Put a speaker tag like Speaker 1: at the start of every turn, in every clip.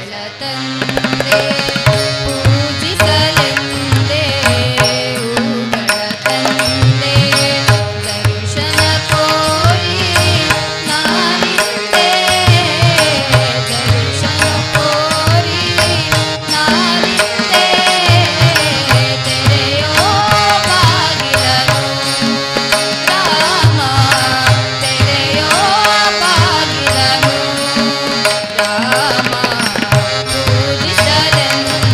Speaker 1: ರಾಮ ಪೂಜಿಸಲೆಂದೇ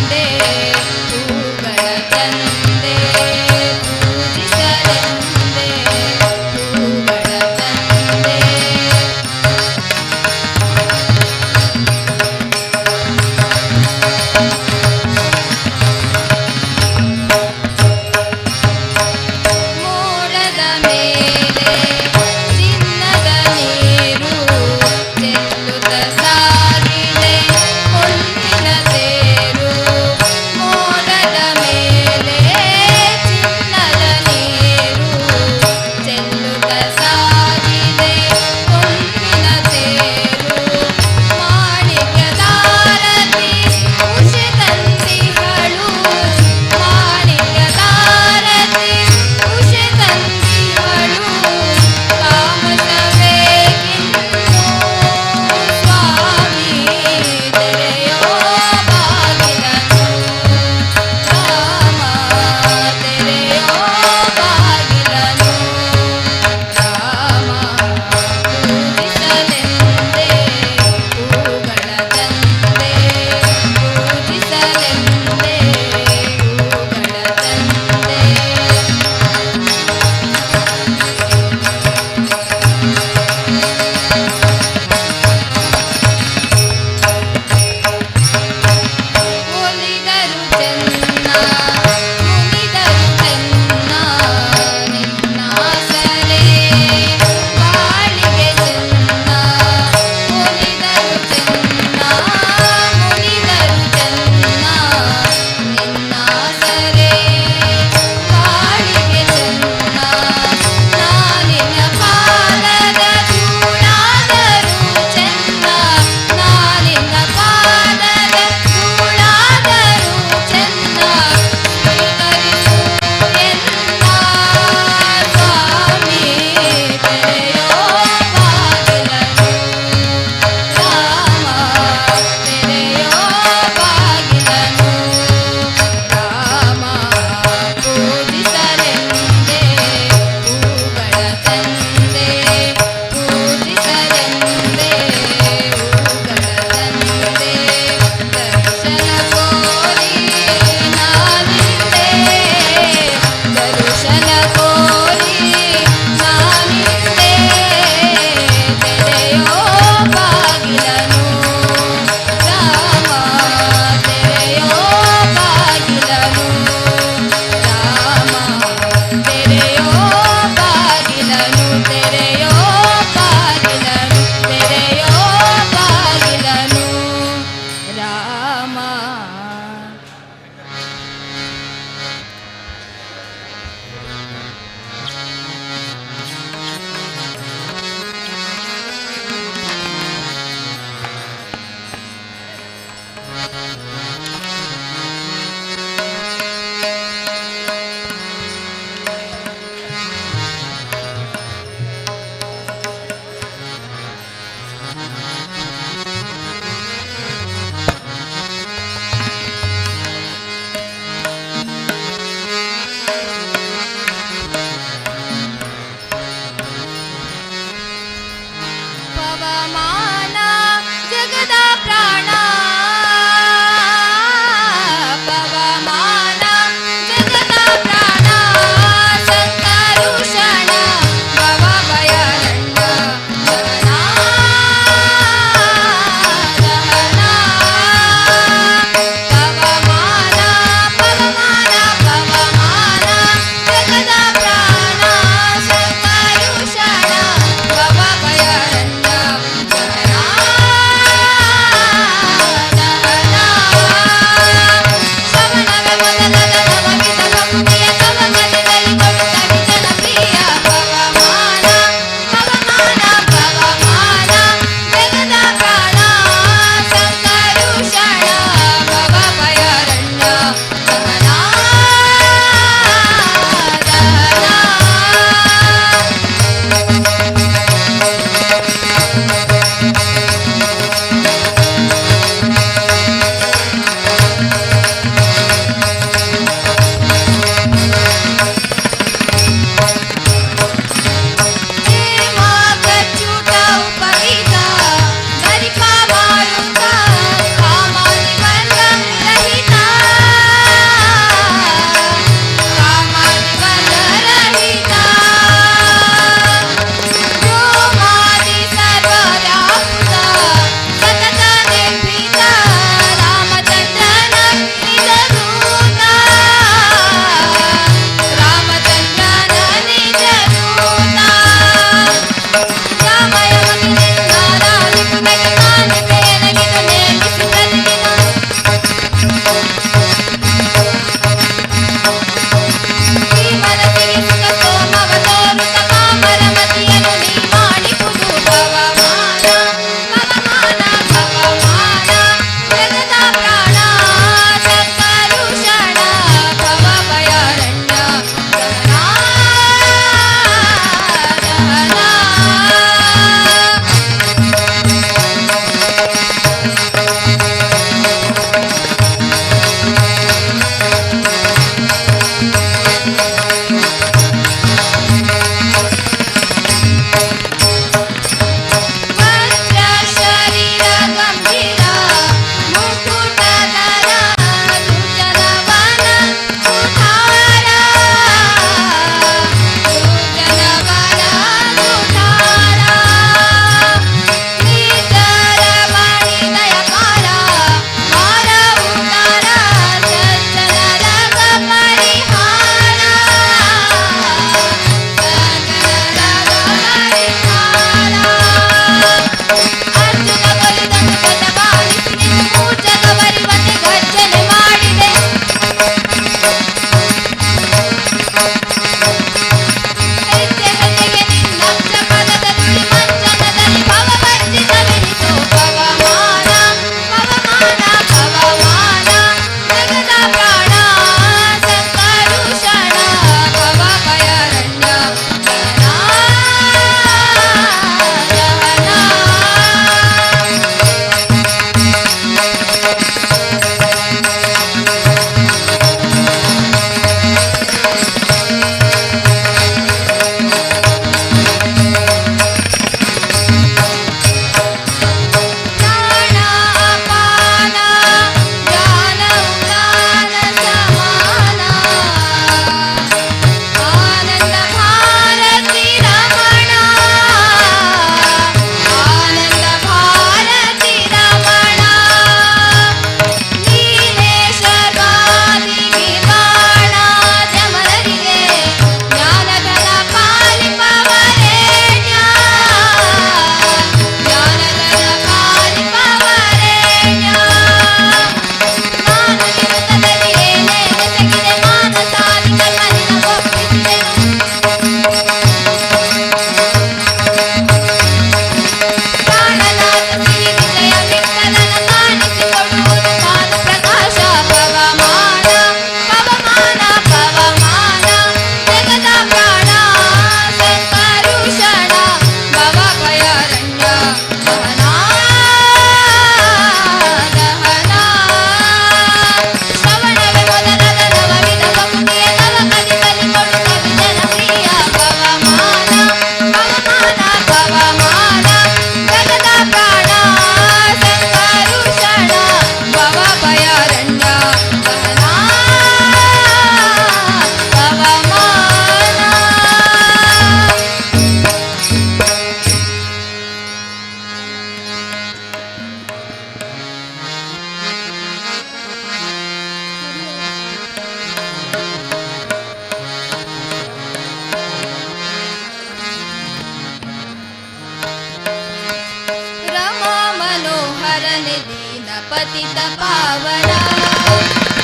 Speaker 1: पतित पावना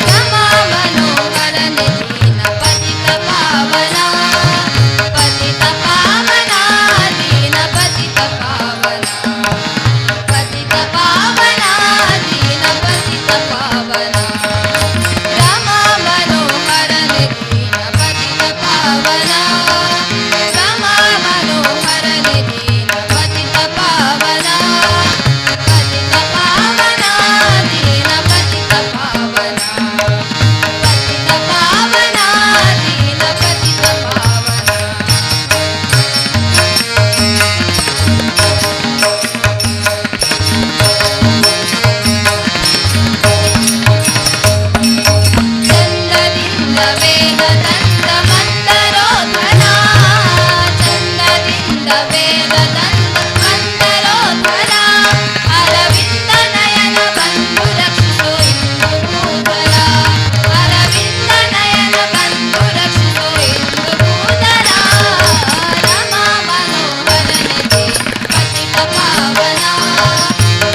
Speaker 1: रमा मनोहर दीन पतित पावना पतित पावना दीन पतित पावना पतित पावना दीन पतित पावना रमा मनोहर दीन पतित पावना रमा मनोहर दीन पतित पावना पतित पावना दीन पतित पावना पतित पावना दीन पतित पावना ಚಂದದಿಂದ ವೇದದಂತ ಮಂದರೋಧನ ಚಂದದಿಂದ ವೇದದಂತ ಮಂದರೋಧನ ಅರವಿಂದ ನಯನ ಬಂಧು ರಕ್ಷಿಸೋ ಇಂದು ಭೂಧರ ಅರವಿಂದ ನಯನ ಬಂಧು ರಕ್ಷಿಸೋ ಇಂದು ಭೂಧರ ರಮಾ ಮನೋಹರ ನಿಧಿ ಪತಿತ ಪಾವನ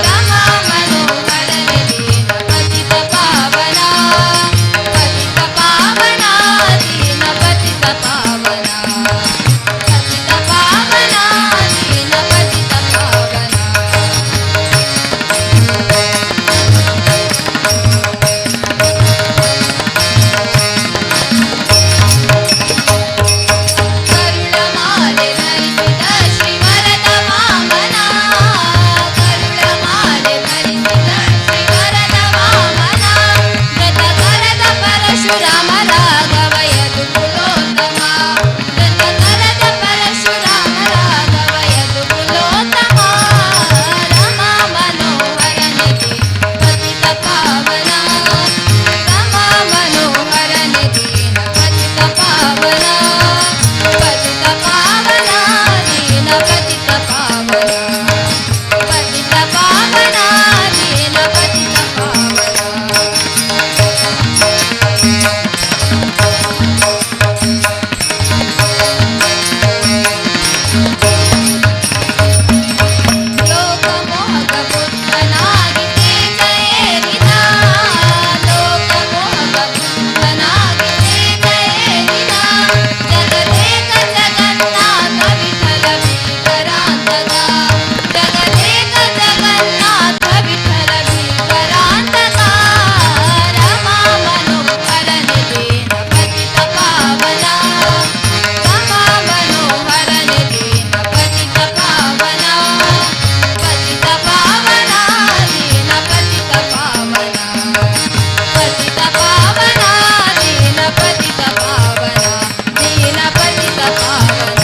Speaker 1: ರಮಾ ಮನೋಹರ ನಿಧಿ ಪತಿತ ಪಾವನ ಪತಿತ ಪಾವನ ದೀನ ಪತಿತ ಪಾವನ ಪತಿತ ಪಾವನ ದೀನ ಪತಿತ ಪಾವನ ಕರುಳಮಾಲೆ ಧರಿಸಿದ ಶ್ರೀವರದ ವಾಮನ ಕರುಳಮಾಲೆ ಧರಿಸಿದ ಶ್ರೀವರದ ವಾಮನ ವ್ರತಕರದ ಪರಶುರಾಮ ರಾಘವ ಯದುಕುಲೋತ್ತಮ ವ್ರತಕರದ ಪರಶುರಾಮ ರಾಘವ ಯದುಕುಲೋತ್ತಮ ರಮಾ ಮನೋಹರ ನಿಧಿ ಪತಿತ ಪಾವನ ರಮಾ ಮನೋಹರ ನಿಧಿ ಪತಿತ ಪಾವನ ಪತಿತ ಪಾವನ ದೀನ ಪತಿತ ಪಾವನ ಪತಿತ ಪಾವನ ದೀನ ಪತಿತ ಪಾವನ ಲೋಕಮೋಹಕ ಪುತ್ರನಾಗಿ ತೇಜೇರಿದ ಲೋಕಮೋಹಕ ಪುತ್ರನಾಗಿ ತೇಜೇರಿದ ಜಗದೇಕ ಜಗನ್ನಾಥ ವಿಠಲ ಭೀಕರಾಂತಕ ಜಗದೇಕ ಜಗನ್ನಾಥ ವಿಠಲ ಭೀಕರಾಂತಕ ರಮಾ ಮನೋಹರ ನಿಧೀನ ಪತಿತ ಪಾವನ ರಮಾ ಮನೋಹರ ನಿಧೀನ ಪತಿತ ಪಾವನ ಪತಿತ ಪಾವನ ದೀನ ಪತಿತ ಪಾವನ ಪತಿತ ಪಾವನ ದೀನ ಪತಿತ ಪಾವನ ದೀನ ಪತಿತ ಪಾವನ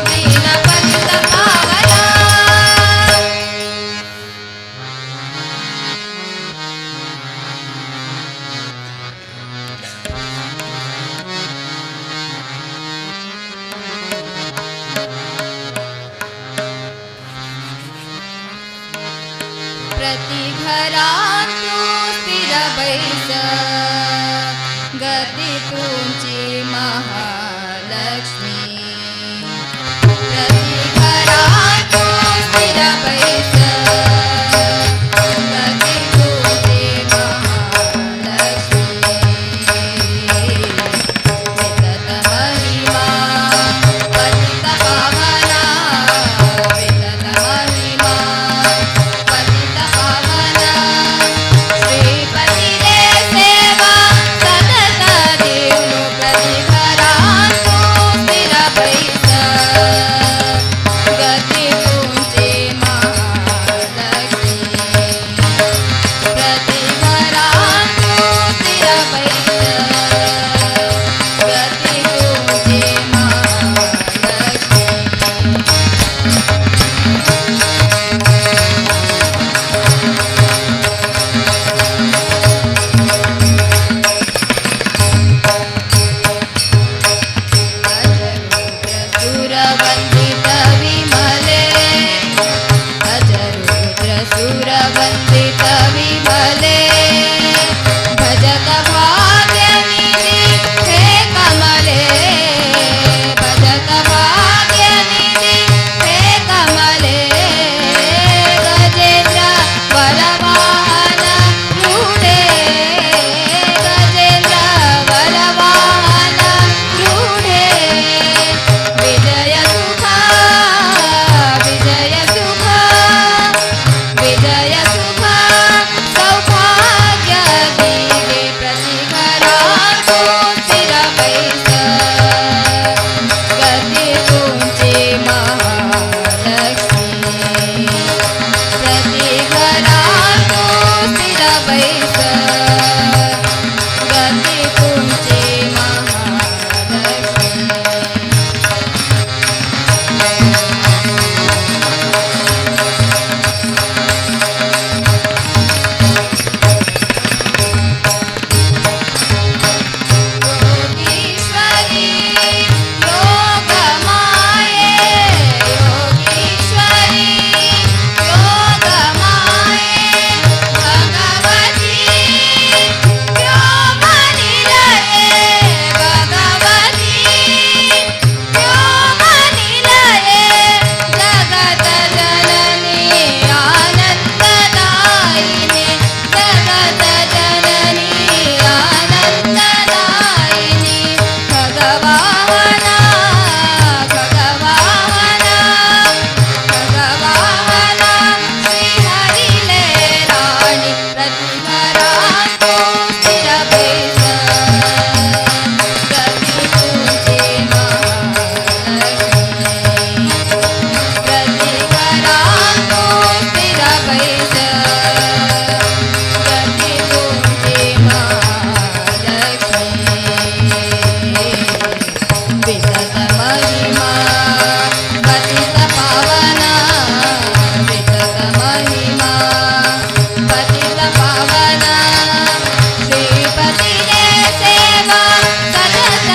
Speaker 1: ದೀನ ಪತಿತ ಪಾವನ प्रति घरात तू स्थिर बैस गती तुमची महालक्ष्मी प्रति घरात तू स्थिर बैस गती तुमची महालक्ष्मी वितत महिमा पतित पावना वितत महिमा पतित पावना बैस गती तुमची महालक्ष्मी योगीश्वरी योगमाये योगीश्वरी योगमाये भगवती व्योमनिलये भगवती व्योमनिलये जगतजननी आनन्ददायिनी जगतजननी आनन्ददायिनी भगवाहना भगवाहना भगवाहना श्रीहरिले राणि प्रतिभरातो स्थिरबैस गती तुमची महालक्ष्मी प्रतिभरातो स्थिरबैस गती तुमची महालक्ष्मी वितत महिमा पतित पावना वितत महिमा पतित पावना श्रीपती दे सेवा सतत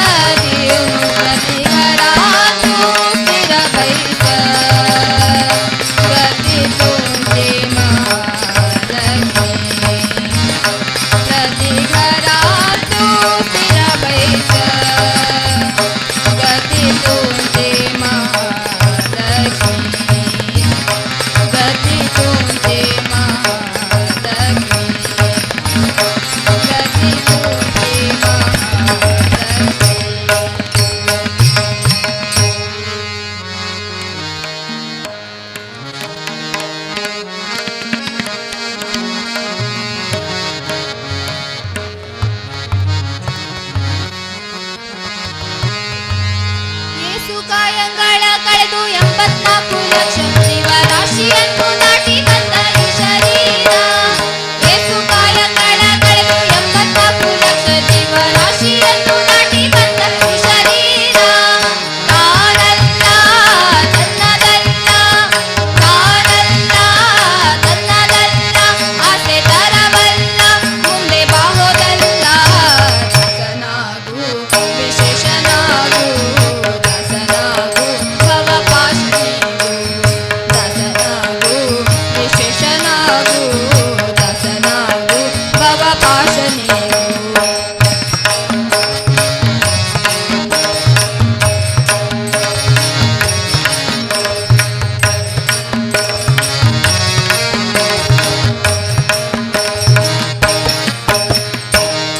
Speaker 1: देव प्रतिघरातु स्थिर बैस गती तुमची महालक्ष्मी प्रतिघरातु स्थिर बैस गती तुमची महालक्ष्मी गती तुमची महालक्ष्मी गती तुमची महालक्ष्मी ಯೇಸು ಕಾಯಂಗಳ ಕಳೆದು 84 ಲಕ್ಷ ಜೀವರಾಶಿಯನ್ನು ದಾಟಿ ಬಂದ ಈ ಶರೀರ ಯೇಸು ಕಾಯಂಗಳ ಕಳೆದು 84 ಲಕ್ಷ ಜೀವರಾಶಿಯನ್ನು ದಾಟಿ ಬಂದ ಈ ಶರೀರ ತಾನಲ್ಲ ತನ್ನದಲ್ಲ ತಾನಲ್ಲ ತನ್ನದಲ್ಲ ಆಸೆ ತರಬಲ್ಲ ಮುಂದೆ ಬಾಹೋದಲ್ಲ ದಾಸನಾಗು ವಿಶೇಷನಾಗು ದಾಸನಾಗು ಭವಪಾಶನಿಗು ದಾಸನಾಗು ವಿಶೇಷನಾಗು ದಾಸನಾಗು ಭವಪಾಶನಿಗು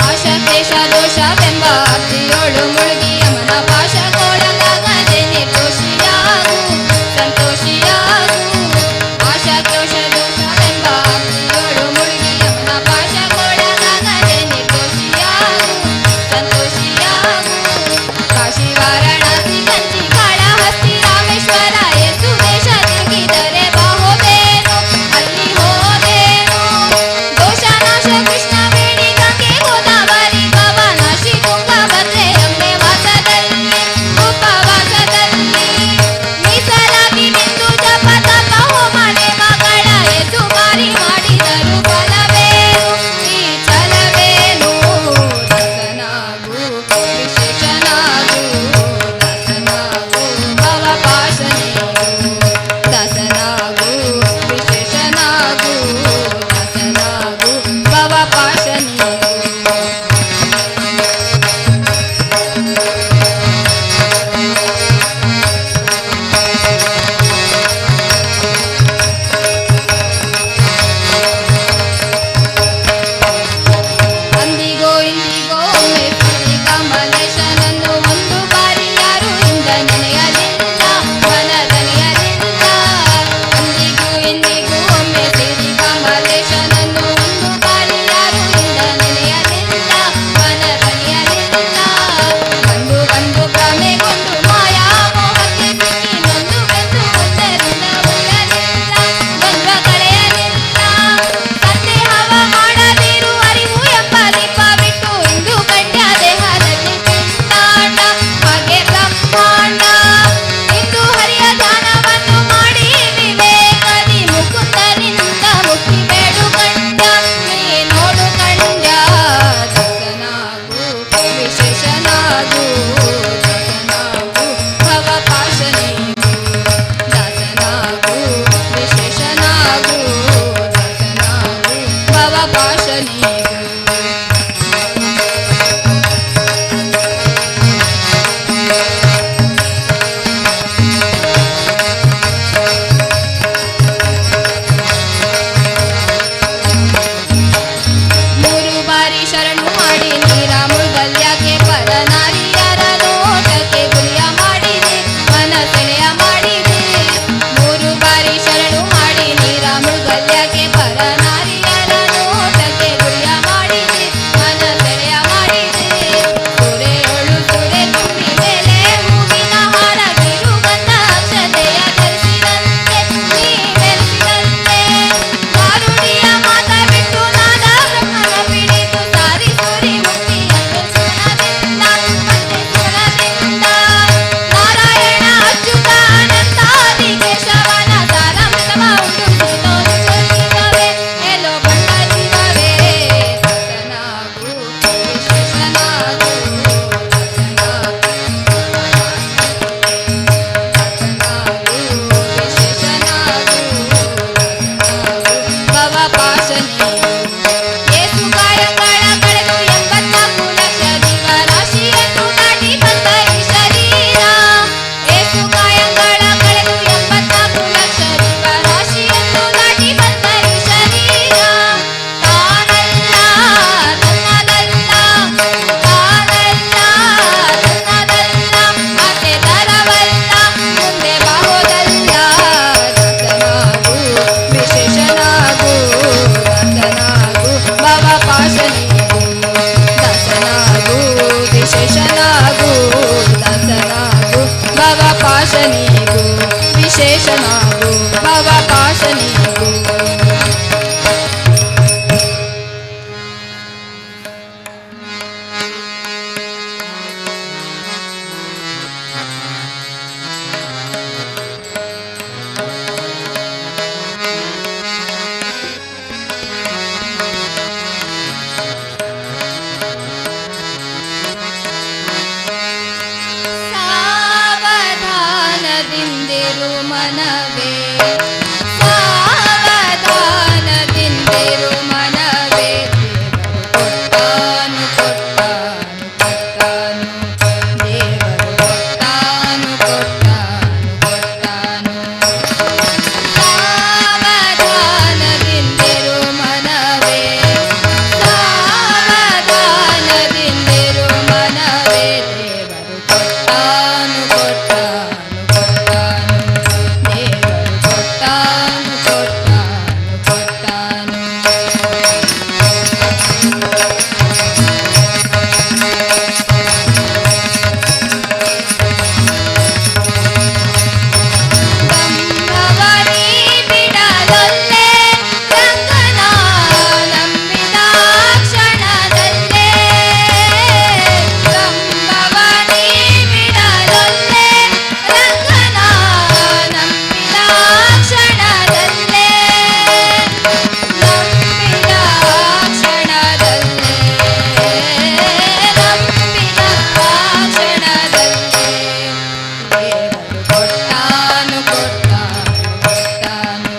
Speaker 1: ಆಶ ಕ್ಲೇಶ ದೋಷವೆಂಬ ಅಗ್ನಿಯೋಳು ಮುಳುಗಿ ಯಮನ ಪಾಶಗೊಳಗಾಗದೆ ನಿರ್ದೋಷಿಯಾಗು ಸಂತೋಷಿಯಾಗು ಆಶ ಕ್ಲೇಶ ದೋಷವೆಂಬ ಅಗ್ನಿಯೋಳು ಮುಳುಗಿ ಯಮನ ಪಾಶಗೊಳಗಾಗದೆ ನಿರ್ದೋಷಿಯಾಗು ಸಂತೋಷಿಯಾಗು ಕಾಶಿ ವಾರಣಾಸಿ ಕಂಚಿ ಕಾಳಹಸ್ತಿ ರಾಮೇಶ್ವರ ಯೇಸು ದೇಶ ತಿರುಗಿದರೆ ಬಾಹೋದೇನು ಅಲ್ಲಿ ಹೋದೇನು ದೋಷನಾಶ ಕೃಷ್ಣ ಬೇಡಿ ಗಂಗೆ ಗೋದಾವರಿ ಭವನಾಶಿ ತುಂಗಭದ್ರೆ ಯಮುನೆ ವಾಸದಲ್ಲಿ ಪಾಶನಿಗೂ ದಾಸನಾಗೂ ವಿಶೇಷನಾಗೂ ದಾಸನಾಗೂ ಭವ ಪಾಶನಿಗೂ ವಿಶೇಷನಾಗೂ ಭವ ಪಾಶನಿಗೂ ಸಾವಧಾನದಿಂದಿರು ಮನವೇ ಸಾವಧಾನದಿಂದಿರು ಮನವೇ ಕೊಟ್ಟಾನು ಕೊಟ್ಟಾನು ಕೊಟ್ಟಾನು ದೇವರು ಕೊಟ್ಟಾನು ಕೊಟ್ಟಾನು ಕೊಟ್ಟಾನು ಸಾವಧಾನದಿಂದಿರು ಮನವೇ ಸಾವಧಾನದಿಂದಿರು ಮನವೇ ದೇವರು ಕೊಟ್ಟಾನು ಕೊಟ್ಟಾನು ಕೊಟ್ಟಾನು ದೇವರು ಕೊಟ್ಟಾನು ಕೊಟ್ಟಾನು ಕೊಟ್ಟಾನು ಕಂಬವನಿ ಬಿಡಲೊಲ್ಲೆ ರಂಗನ ನಂಬಿದ ಕ್ಷಣದಲ್ಲೇ ಕಂಬವನಿ ಬಿಡಲೊಲ್ಲೆ ರಂಗನ ನಂಬಿದ ಕ್ಷಣದಲ್ಲೇ ನಂಬಿದ ಕ್ಷಣದಲ್ಲೇ ನಂಬಿದ ಕ್ಷಣದಲ್ಲೇ ದೇವರು ಕೊಟ್ಟಾನು ಕೊಟ್ಟಾನು ಕೊಟ್ಟಾನು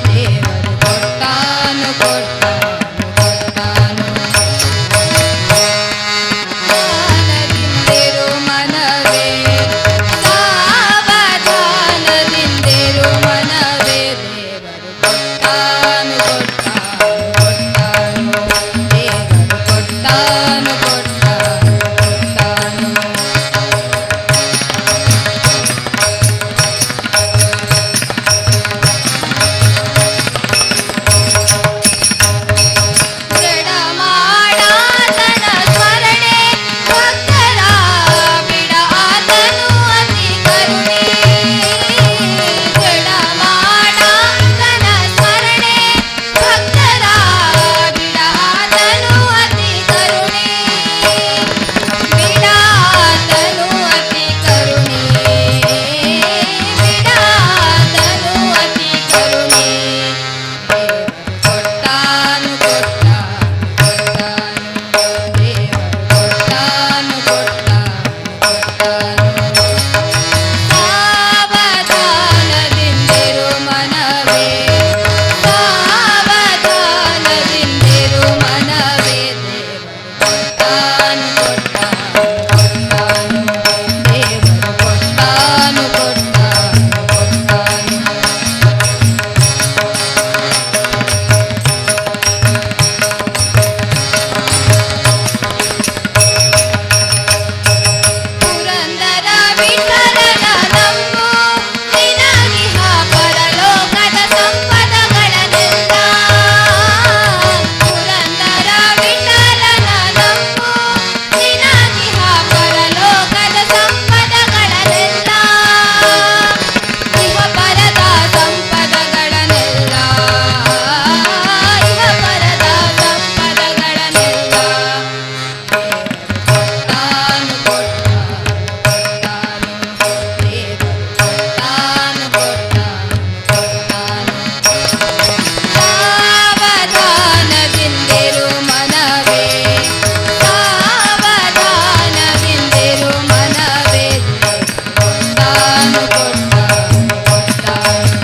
Speaker 1: ದೇವರು ಕೊಟ್ಟಾನು ಕೊಟ್ಟಾನು ಕೊಟ್ಟಾನು ಸಾವಧಾನದಿಂದಿರು ಮನವೇ ಸಾವಧಾನದಿಂದಿರು ಮನವೇ ದೇವರು ಕೊಟ್ಟಾನು ಕೊಟ್ಟಾನು ಕೊಟ್ಟಾನು ದೇವರು ಕೊಟ್ಟಾನು ಕೊಟ್ಟಾನು ಕೊಟ್ಟಾನು ಜಡಮಾಡಾತನ ಸ್ಮರಣೆ ಭಕ್ತರ ಬಿಡ ಆತನು ಅತಿ ಕರುಣೆ ಜಡಮಾಡಾತನ ಸ್ಮರಣೆ ಭಕ್ತರ ಬಿಡ ಆತನು ಅತಿ ಕರುಣೆ ಬಿಡ ಆತನು ಅತಿ ಕರುಣೆ ಬಿಡ ಆತನು ಅತಿ ಕರುಣೆ ದೇವರು ಕೊಟ್ಟಾನು ಕೊಟ್ಟಾನು ಕೊಟ್ಟಾನು ದೇವರು ಕೊಟ್ಟಾನು ಕೊಟ್ಟಾನು ಕೊಟ್ಟಾನು ಸಾವಧಾನದಿಂದಿರು ಮನವೇ ಸಾವಧಾನದಿಂದಿರು ಮನವೇ ದೇವರು ಕೊಟ್ಟಾನು ಕೊಟ್ಟಾನು ಕೊಟ್ಟಾನು ದೇವರು ಕೊಟ್ಟಾನು ಕೊಟ್ಟಾನು ಕೊಟ್ಟಾನು ಪುರಂದರ ವಿಠಲನ ನಂಬು ನಿನಗಿಹ ಪರಲೋಕದ ಸಂಪದಗಳನ್ನೆಲ್ಲ ಪುರಂದರ ವಿಠಲನ ನಂಬು ನಿನಗಿಹ ಪರಲೋಕದ ಸಂಪದಗಳನ್ನೆಲ್ಲ ಇಹ ಪರದ ಸಂಪದಗಳನ್ನೆಲ್ಲ ಇಹ ಪರದ ಸಂಪದಗಳನ್ನೆಲ್ಲ ಕೊಟ್ಟಾನು ಕೊಟ್ಟಾನು ದೇವರು ಕೊಟ್ಟಾನು ಕೊಟ್ಟಾನು ಕೊಟ್ಟಾನು ಸಾವಧಾನದಿಂದಿರು ಮನವೇ ಸಾವಧಾನದಿಂದಿರು ಮನವೇ ಕೊಟ್ಟಾನು ಕೊಟ್ಟಾನು ಕೊಟ್ಟಾನು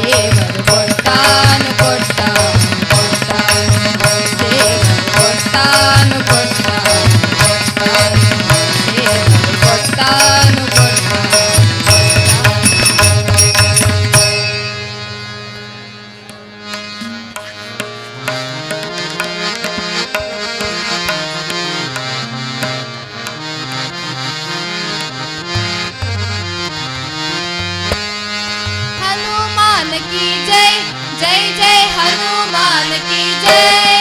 Speaker 1: ದೇವರು ಕೊಟ್ಟಾನು ಕೊಟ್ಟಾನು ಕೊಟ್ಟಾನು ದೇವರು ಕೊಟ್ಟಾನು ಕೊಟ್ಟಾನು ಕೊಟ್ಟಾನು ದೇವರು ಕೊಟ್ಟಾನು ಕೊಟ್ಟಾನು हनुमान की जय जय जय हनुमान की जय।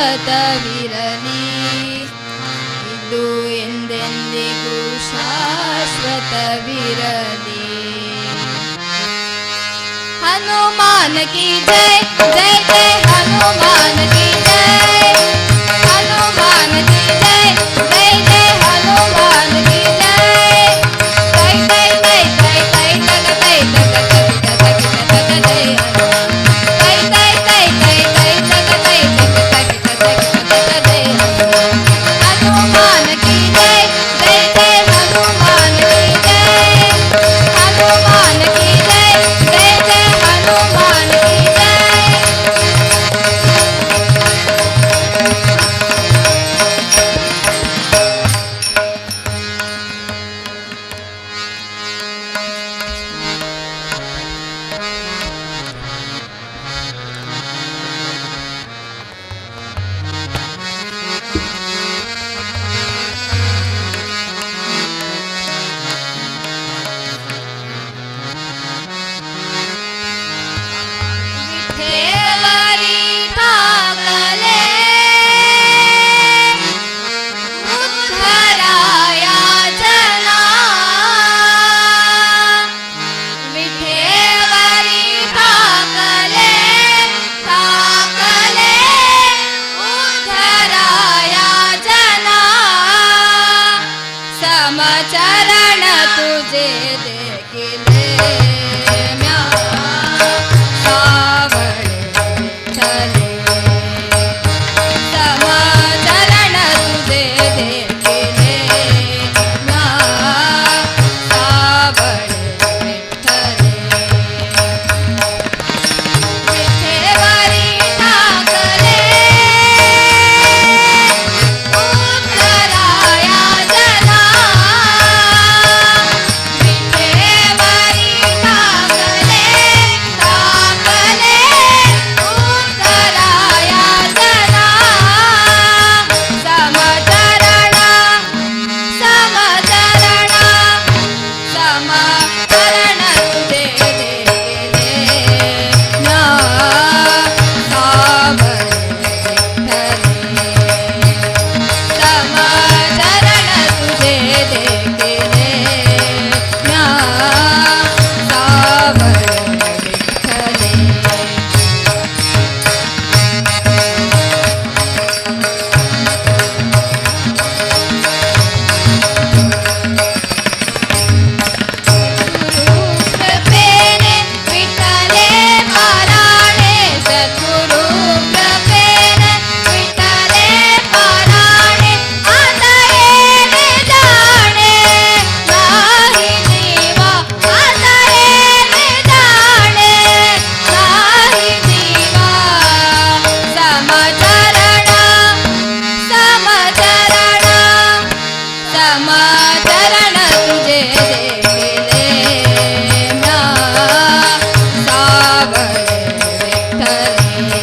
Speaker 1: ಶಾಶ್ವತವಿರಲಿ, ಇದು ಎಂದೆಂದಿಗೂ ಶಾಶ್ವತವಿರಲಿ. ಹನುಮಾನ ಕಿ ಜೈ, ಜೈ ಜೈ ಹನುಮಾನ ಕಿ ಜೈ, ಹನುಮಾನ ಕಿ ಜೈ, ಜೈ ಜೈ ಹನುಮಾನ ಕಿ ಜೈ. ತೈ ತೈ ತೈ ತೈ ತೈ ತಗ ತೈ ತಗ ತಗ ತಗ ತಗ ಜೈ ಹನುಮಾನ್. ತೈ ತೈ ತೈ ತೈ ತೈ ತಗ ತೈ ತಗ ತಗ ತಗ ತಗ ಜೈ ಹನುಮಾನ್. ಹನುಮಾನ ಕಿ ಜೈ, ಜೈ ಜೈ ಹನುಮಾನ ಕಿ ಜೈ, ಹನುಮಾನ ಕಿ ಜೈ, ಜೈ ಜೈ ಹನುಮಾನ ಕಿ ಜೈ. विठ्ठेवरी ठाकले उद्धराया जना, विठ्ठेवरी ठाकले ठाकले उद्धराया जना. समचरण तुझे देखिले म्या, सावळे विठ्ठले. समचरण तुझे देखिले म्या, सावळे विठ्ठले. विठ्ठेवरी ठाकले उद्धराया जना, विठ्ठेवरी ठाकले ठाकले उद्धराया जना. समचरण समचरण समचरण तुझे देखिले म्या, सावळे विठ्ठले. समचरण तुझे देखिले म्या, सावळे विठ्ठले. कृपेने विठ्ठले पाराणे, सद्गुरु कृपेने विठ्ठले पाराणे. आता येणे जाणे नाही जीवा, आता येणे जाणे नाही जीवा. समचरण समचरण समचरण तुझे देखिले म्या, सावळे विठ्ठले.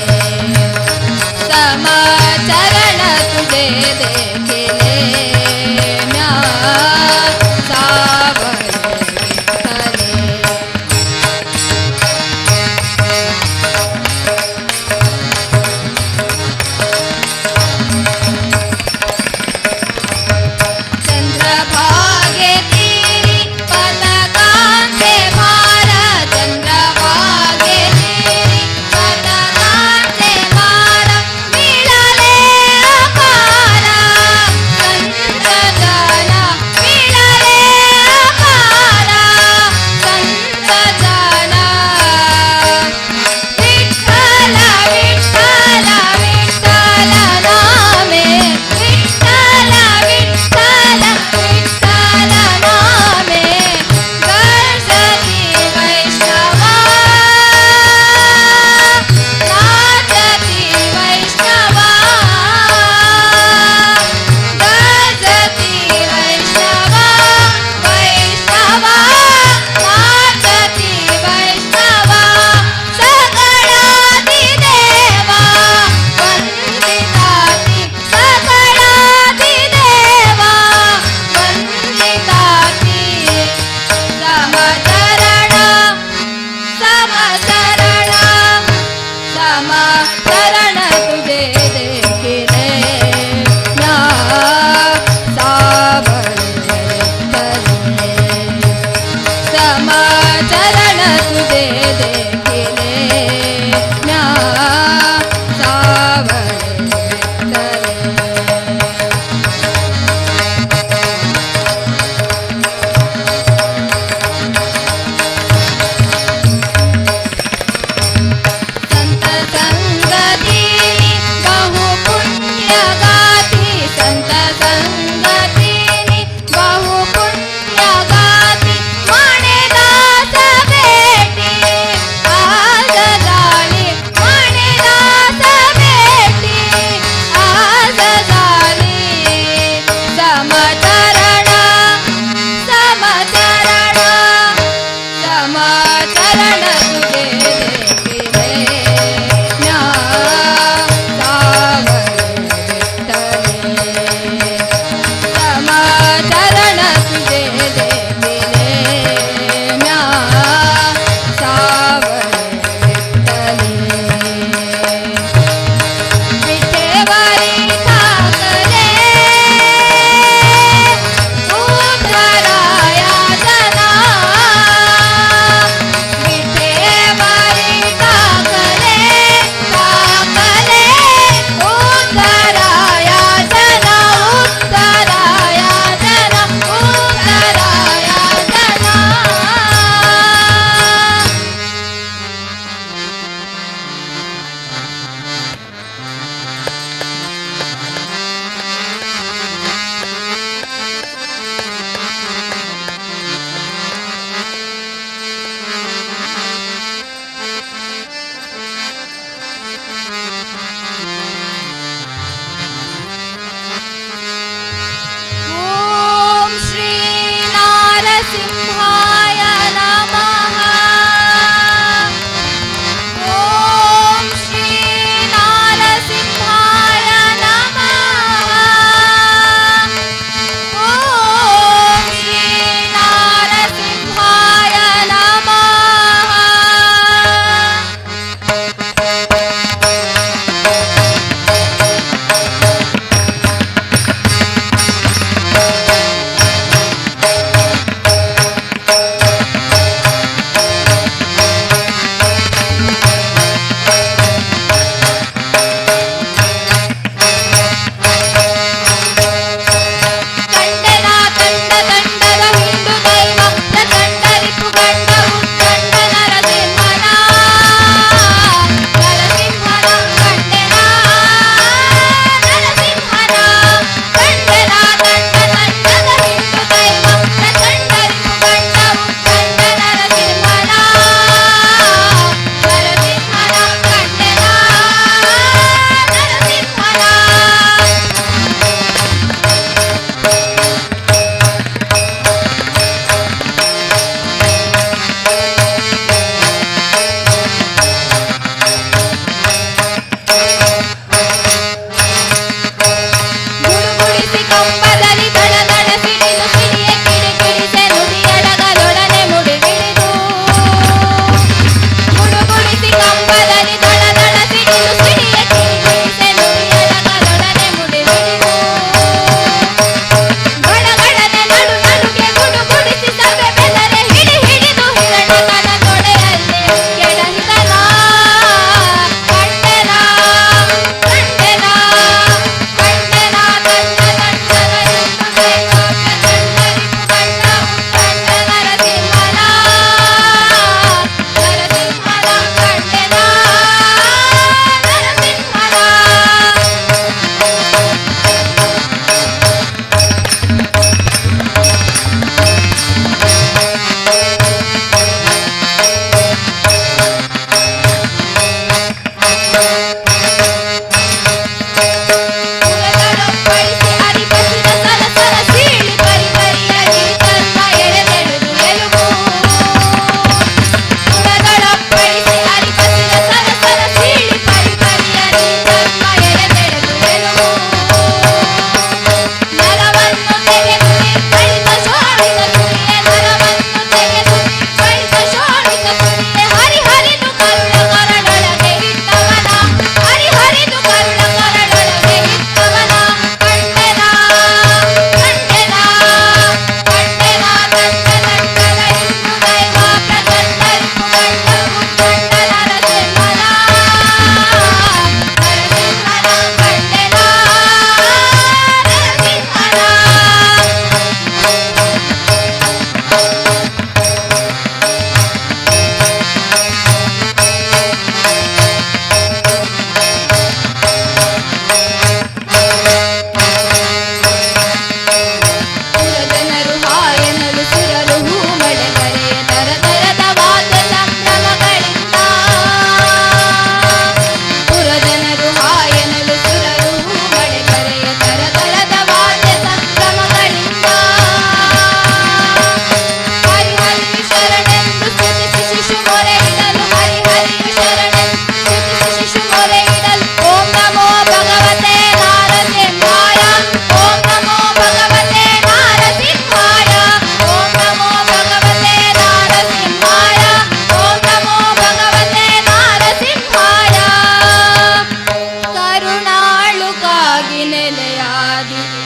Speaker 1: समचरण तुझे देखिले म्या, सावळे विठ्ठले. चंद्रभागे तीरी पदकांचे भार, चंद्रभागे तीरी पदकांचे भार. मिळाले अपार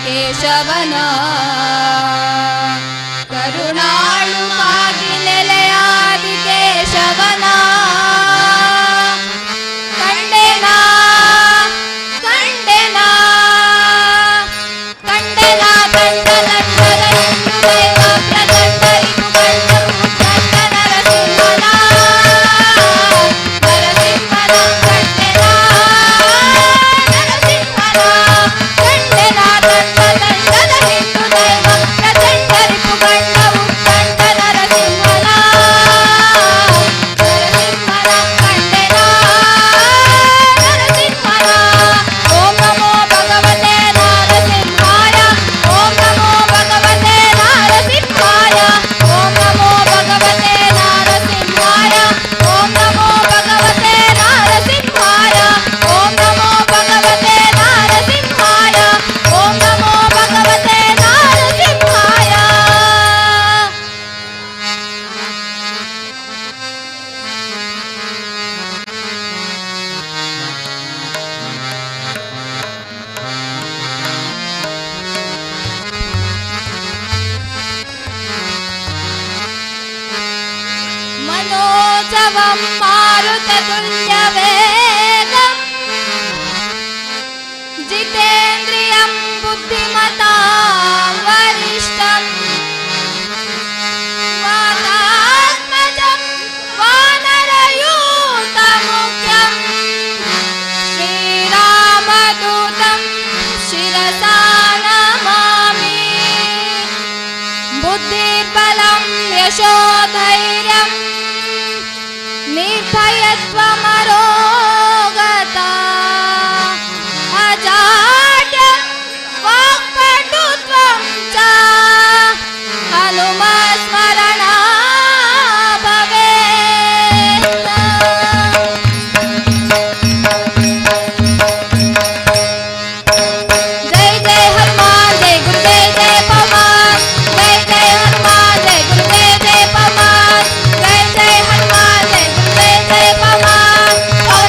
Speaker 1: ಕೇಶವನ ಕರುಣಾಳು ಕಾಗಿ ನೆಲೆಯಾದಿ ಕೇಶವನ ಕಂಡೆನಾ ಕಂಡೆನಾ ಕಂಡೆನಾ ಕಂಡ ದಂಡದ ಹಿಂದು ದೈವ ಪ್ರದಂಡರಿತು ಕಂಡರು ಕಂಡ ನರಸಿಂಹನ ನರಸಿಂಹನ ಕಂಡೆನಾ ನರಸಿಂಹನ ಕಂಡೆನಾ ಕಂಡ ದಂಡದ ಹಿಂದು ದೈವ ಪ್ರದಂಡರಿತು ಕಂಡವು ಕಂಡ ನರಸಿಂಹನ ನರಸಿಂಹನ ಕಂಡೆನಾ ನರಸಿಂಹನ ಓಂ ನಮೋ ಭಗವತೆ ನರಸಿಂಹಾಯ ಓಂ ನಮೋ ಭಗವತೆ ನರಸಿಂಹಾಯ ಓಂ ನಮೋ ಭಗವತೆ ನರಸಿಂಹಾಯ ಓಂ ನಮೋ ಭಗವತೆ ನರಸಿಂಹಾಯ ಓಂ ನಮೋ ಭಗವತೆ ನರಸಿಂಹಾಯ ಓಂ ನಮೋ ಭಗವತೆ ನರಸಿಂಹಾಯ. मनोजवं मारुततुल्यवेगं जितेन्द्रियं बुद्धिमतां वरिष्ठं वातात्मजं वानरयूथमुख्यं श्रीरामदूतं शिरसा नमामि. बुद्धिर्बलं यशोधैर्यं निर्भयत्वमरोगता अजाड्यं वाक्पटुत्वं च हनुमस्मरणा भवेत्. जय जय हनुमान जय गुरुदेव जय पवन जय जय हनुमान जय गुरुदेव जय पवन जय जय हनुमान जय गुरुदेव जय पवन पवन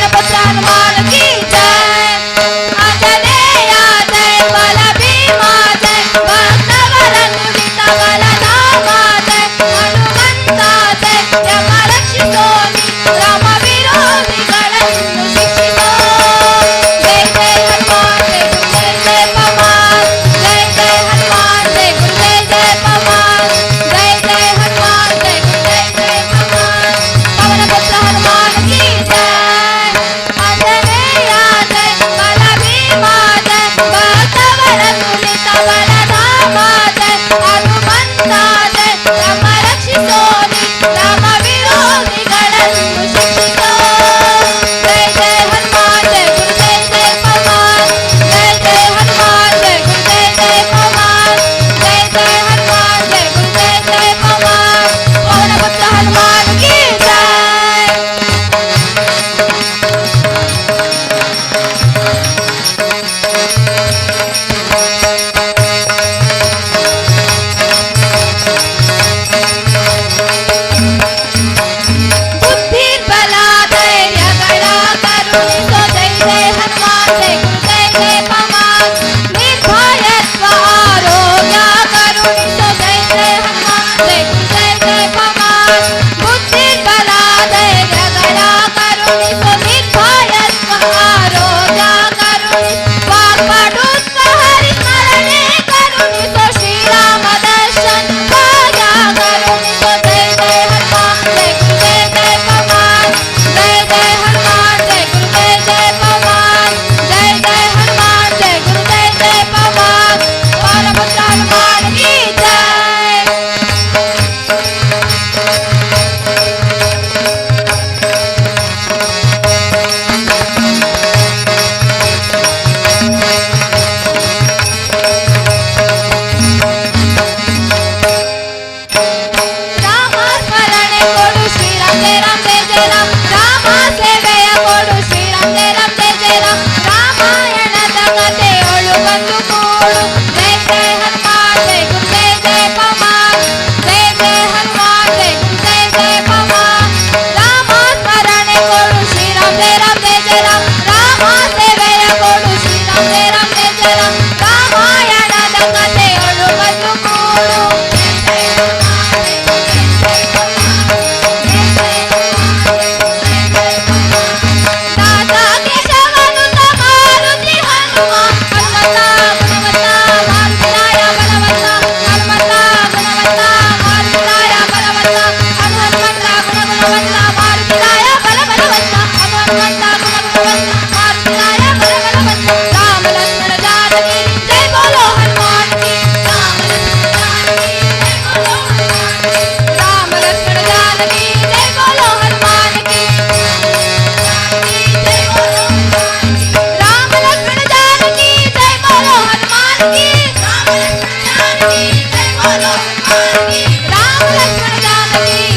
Speaker 1: राम लक्ष्मण जानकी